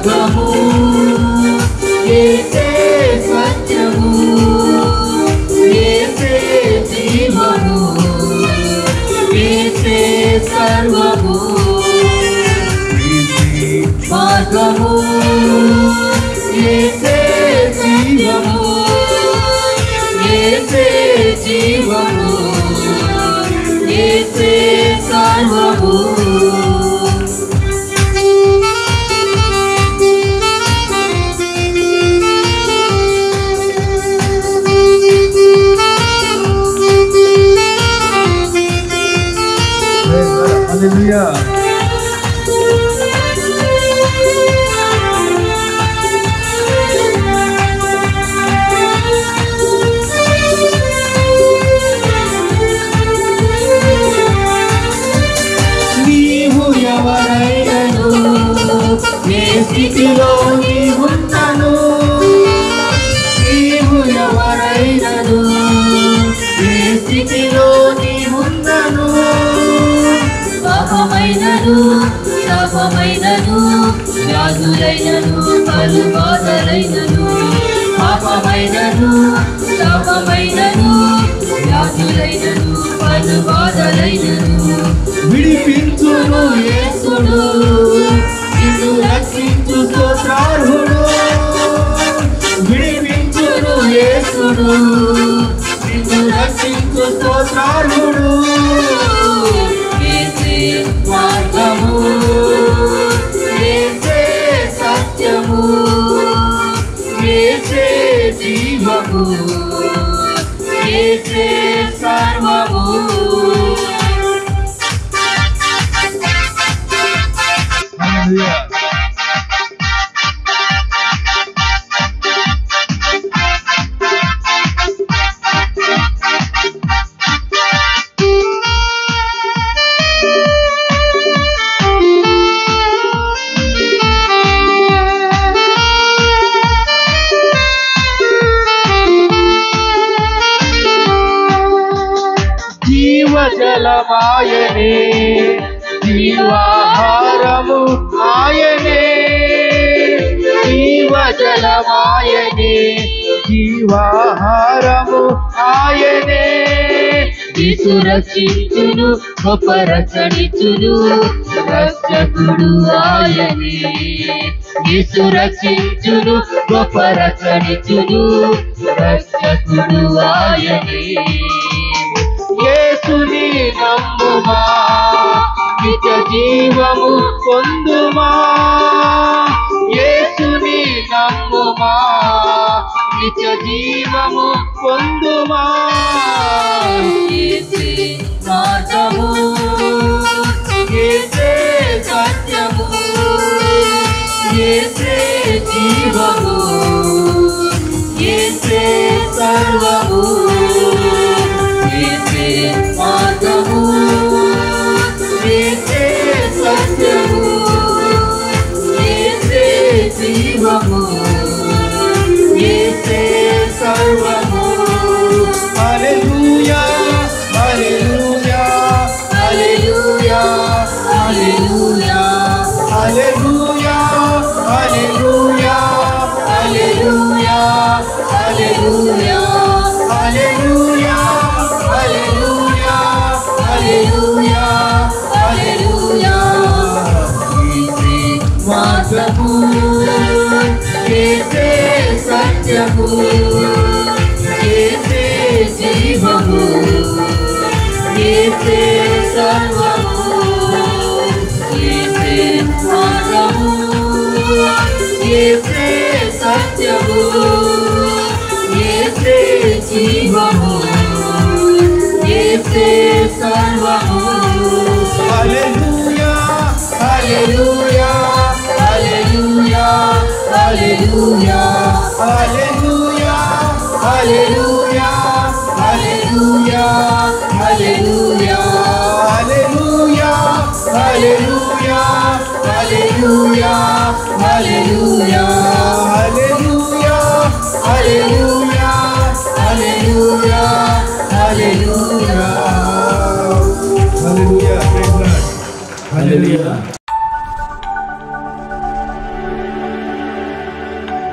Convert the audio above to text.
మార్గము యేసే సత్యము యేసే జీవము యేసే సర్వము మార్గము యేసే జీవము యేసే జీవము యేసే సర్వము Hallelujah. నీవు ఎవరైనను ఏ స్థితిలో నీవున్నను నీవు ఎవరైనను ఏ స్థితిలో నీవున్నను పాపమైనను శాపమైనను వ్యాధులైనను పలు బాధలైనను పాపమైనను శాపమైనను వ్యాధులైనను పలు బాధలైనను విడిపించును యేసుడు నిన్ను రక్షించు స్తోత్రార్హుడు విడిపించును యేసుడు నిన్ను రక్షించు స్తోత్రార్హుడు యేసే మార్గము యేసే సత్యము యేసే జీవము యేసే సర్వము Hallelujah. జీవజలమాయనే జీవాహారము ఆయనే జీవజలమాయనే జీవాహారము ఆయనే యేసు రక్షించును గొప్ప రక్షణించును రక్షకుడు ఆయనే యేసు రక్షించును గొప్ప రక్షణించును రక్షకుడు ఆయనే యేసుని నమ్ముమా నిత్య జీవము పొందుమా యేసుని నమ్ముమా నిత్య జీవము పొందుమా యేసే మార్గము యేసే సత్యము యేసే జీవము యేసే సర్వము యేసే మార్గము యేసే సత్యము యేసే జీవము యేసే సర్వము హల్లెలూయా హల్లెలూయా హల్లెలూయా హల్లెలూయా హల్లెలూయా హల్లెలూయా హల్లెలూయా హల్లెలూయా హల్లెలూయా హల్లెలూయా హల్లెలూయా హల్లెలూయా యేసే మార్గము యేసే సత్యము యేసే జీవము యేసే సర్వము యేసే మార్గము యేసే సత్యము యేసే జీవము యేసే సర్వము హల్లెలూయా హల్లెలూయా హల్లెలూయా హల్లెలూయా హల్లెలూయా హల్లెలూయా హల్లెలూయా హల్లెలూయా హల్లెలూయా హల్లెలూయా హల్లెలూయా హల్లెలూయా హల్లెలూయా హల్లెలూయా హల్లెలూయా హల్లెలూయా Hallelujah. Praise God. Hallelujah.